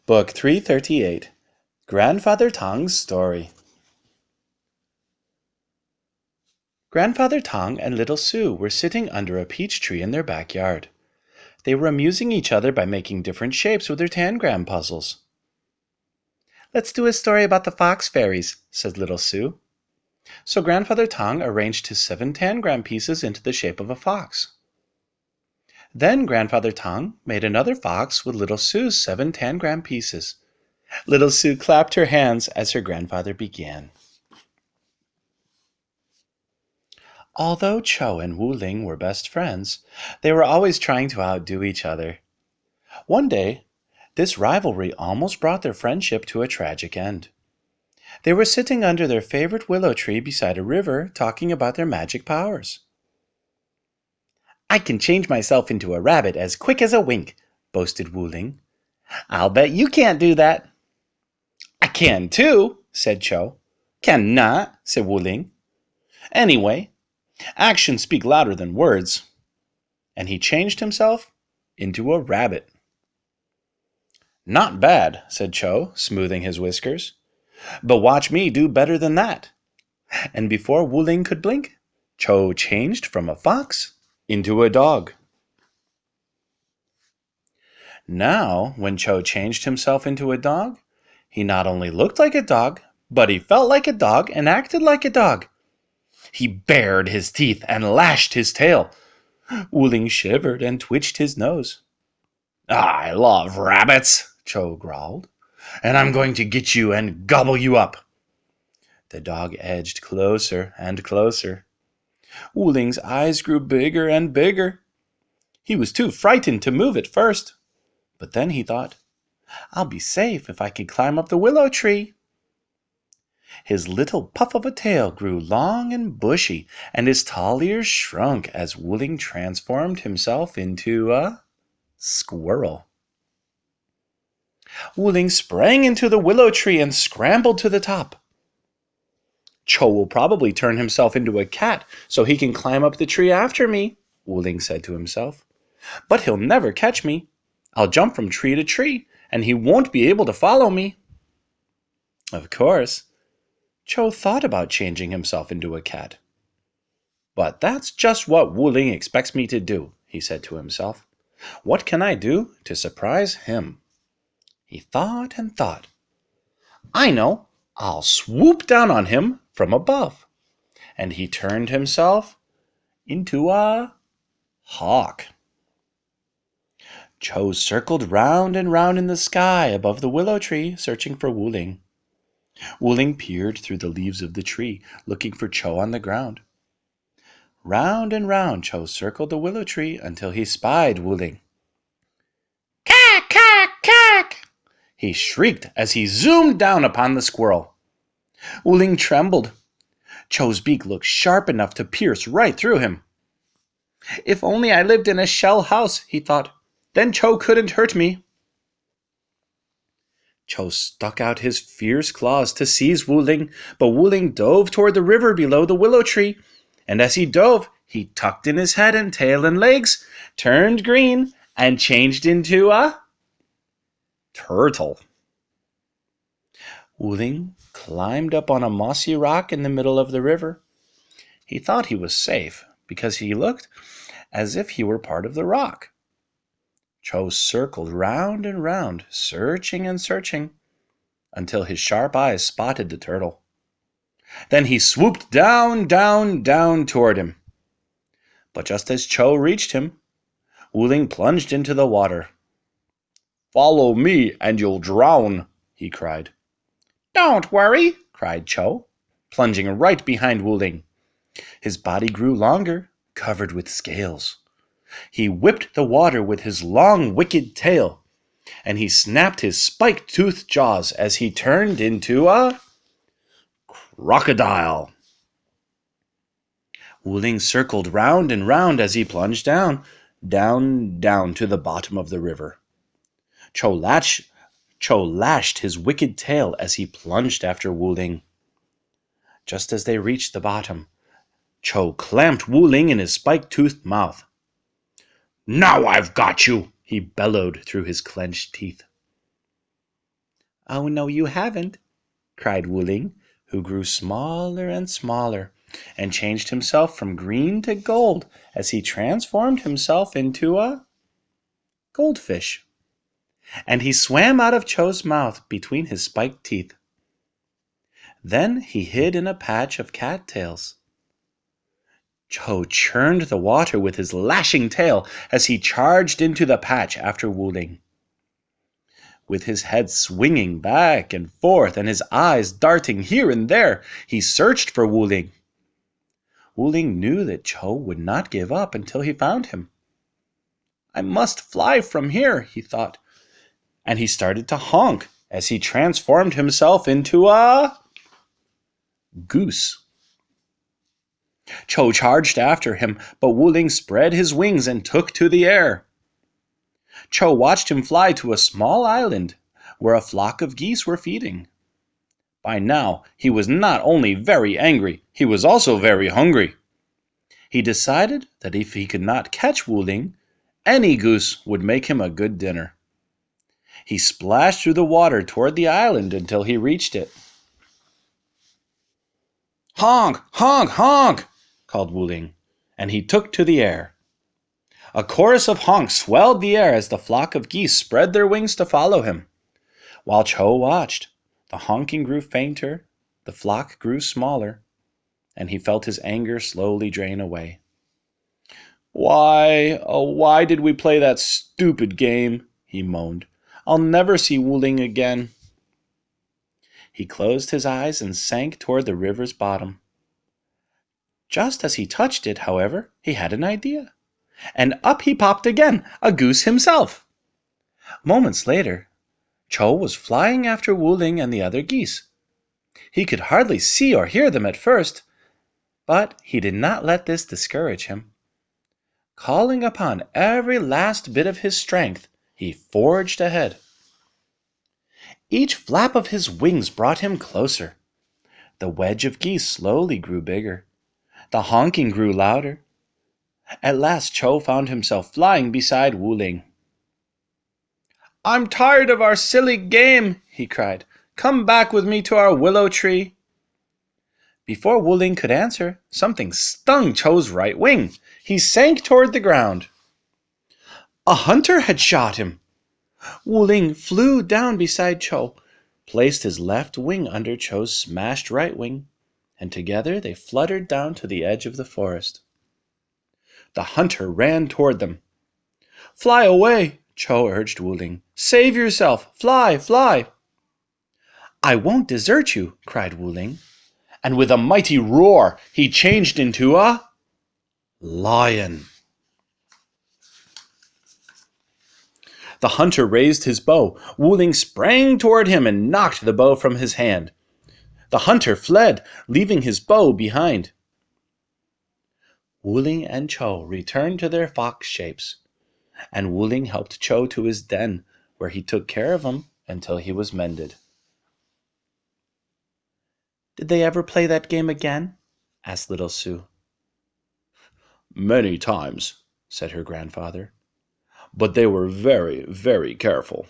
Book 338, Grandfather Tang's Story. Grandfather Tang and little Sue were sitting under a peach tree in their backyard. They were amusing each other by making different shapes with their tangram puzzles. "Let's do a story about the fox fairies," said little Sue. So Grandfather Tang arranged his 7 tangram pieces into the shape of a fox. Then Grandfather Tang made another fox with little Sue's 7 tangram pieces. Little Sue clapped her hands as her grandfather began. Although Cho and Wu Ling were best friends, they were always trying to outdo each other. One day, this rivalry almost brought their friendship to a tragic end. They were sitting under their favorite willow tree beside a river, talking about their magic powers. "I can change myself into a rabbit as quick as a wink," boasted Wu Ling. "I'll bet you can't do that." "I can too," said Cho. "Cannot," said Wu Ling. "Anyway, actions speak louder than words." And he changed himself into a rabbit. "Not bad," said Cho, smoothing his whiskers. "But watch me do better than that." And before Wu Ling could blink, Cho changed from a fox into a dog. Now, when Cho changed himself into a dog, he not only looked like a dog, but he felt like a dog and acted like a dog. He bared his teeth and lashed his tail. Wu Ling shivered and twitched his nose. "I love rabbits," Cho growled, "and I'm going to get you and gobble you up." The dog edged closer and closer. Wu Ling's eyes grew bigger and bigger. He was too frightened to move at first, but then he thought, "I'll be safe if I can climb up the willow tree." His little puff of a tail grew long and bushy, and his tall ears shrunk as Wu Ling transformed himself into a squirrel. Wu Ling sprang into the willow tree and scrambled to the top. "Cho will probably turn himself into a cat so he can climb up the tree after me," Wu Ling said to himself. "But he'll never catch me. I'll jump from tree to tree, and he won't be able to follow me." Of course, Cho thought about changing himself into a cat. "But that's just what Wu Ling expects me to do," he said to himself. "What can I do to surprise him?" He thought and thought. "I know! I'll swoop down on him from above." And he turned himself into a hawk. Cho circled round and round in the sky above the willow tree, searching for Wu Ling. Wu Ling peered through the leaves of the tree, looking for Cho on the ground. Round and round Cho circled the willow tree until he spied Wu Ling. "Cack, cack, cack!" he shrieked as he zoomed down upon the squirrel. Wu Ling trembled. Cho's beak looked sharp enough to pierce right through him. "If only I lived in a shell house," he thought. "Then Cho couldn't hurt me." Cho stuck out his fierce claws to seize Wu Ling, but Wu Ling dove toward the river below the willow tree, and as he dove, he tucked in his head and tail and legs, turned green, and changed into a turtle. Wu Ling climbed up on a mossy rock in the middle of the river. He thought he was safe because he looked as if he were part of the rock. Cho circled round and round, searching and searching, until his sharp eyes spotted the turtle. Then he swooped down, down, down toward him. But just as Cho reached him, Wu Ling plunged into the water. "Follow me and you'll drown," he cried. "Don't worry," cried Cho, plunging right behind Wu Ling. His body grew longer, covered with scales. He whipped the water with his long, wicked tail, and he snapped his spike-toothed jaws as he turned into a crocodile. Wu Ling circled round and round as he plunged down, down, down to the bottom of the river. Cho lashed his wicked tail as he plunged after Wu Ling. Just as they reached the bottom, Cho clamped Wu Ling in his spike-toothed mouth. "Now I've got you," he bellowed through his clenched teeth. Oh, no, you haven't, cried Wuling, who grew smaller and smaller, and changed himself from green to gold as he transformed himself into a goldfish. And he swam out of Cho's mouth between his spiked teeth. Then he hid in a patch of cattails. Cho churned the water with his lashing tail as he charged into the patch after Wuling. With his head swinging back and forth and his eyes darting here and there, he searched for Wuling. Wuling knew that Cho would not give up until he found him. I must fly from here, he thought, and he started to honk as he transformed himself into a goose. Cho charged after him, but Wuling spread his wings and took to the air. Cho watched him fly to a small island where a flock of geese were feeding. By now, he was not only very angry, he was also very hungry. He decided that if he could not catch Wuling, any goose would make him a good dinner. He splashed through the water toward the island until he reached it. Honk, honk, honk, called Wuling, and he took to the air. A chorus of honks swelled the air as the flock of geese spread their wings to follow him. While Cho watched, the honking grew fainter, the flock grew smaller, and he felt his anger slowly drain away. Why, oh, why did we play that stupid game? He moaned. I'll never see Wuling again. He closed his eyes and sank toward the river's bottom. Just as he touched it, however, he had an idea. And up he popped again, a goose himself. Moments later, Cho was flying after Wuling and the other geese. He could hardly see or hear them at first, but he did not let this discourage him. Calling upon every last bit of his strength, he forged ahead. Each flap of his wings brought him closer. The wedge of geese slowly grew bigger. The honking grew louder. At last Cho found himself flying beside Wuling. I'm tired of our silly game, he cried. Come back with me to our willow tree. Before Wuling could answer, something stung Cho's right wing. He sank toward the ground. A hunter had shot him. Wuling flew down beside Cho, placed his left wing under Cho's smashed right wing, and together they fluttered down to the edge of the forest. The hunter ran toward them. Fly away, Cho urged Wuling. Save yourself! Fly, fly! I won't desert you, cried Wuling, and with a mighty roar he changed into a lion. The hunter raised his bow. Wuling sprang toward him and knocked the bow from his hand. The hunter fled, leaving his bow behind. Wuling and Cho returned to their fox shapes, and Wuling helped Cho to his den, where he took care of him until he was mended. Did they ever play that game again? Asked little Sue. Many times, said her grandfather. But they were very, very careful.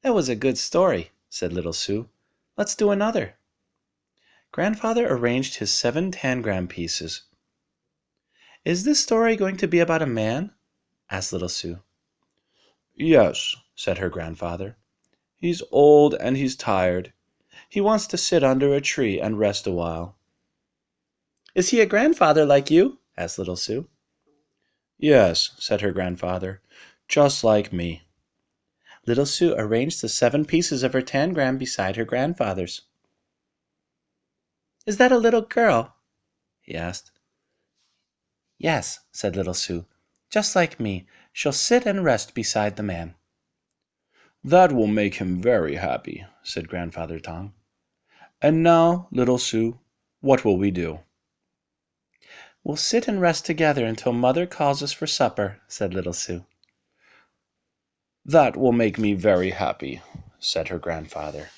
That was a good story, said little Sue. Let's do another. Grandfather arranged his 7 tangram pieces. Is this story going to be about a man? Asked little Sue. Yes, said her grandfather. He's old and he's tired. He wants to sit under a tree and rest a while. Is he a grandfather like you? Asked little Sue. Yes, said her grandfather, just like me. Little Sue arranged the 7 pieces of her tangram beside her grandfather's. Is that a little girl? He asked. Yes, said little Sue, just like me. She'll sit and rest beside the man. That will make him very happy, said Grandfather Tang. And now, little Sue, what will we do? We'll sit and rest together until Mother calls us for supper, said little Sue. That will make me very happy, said her grandfather.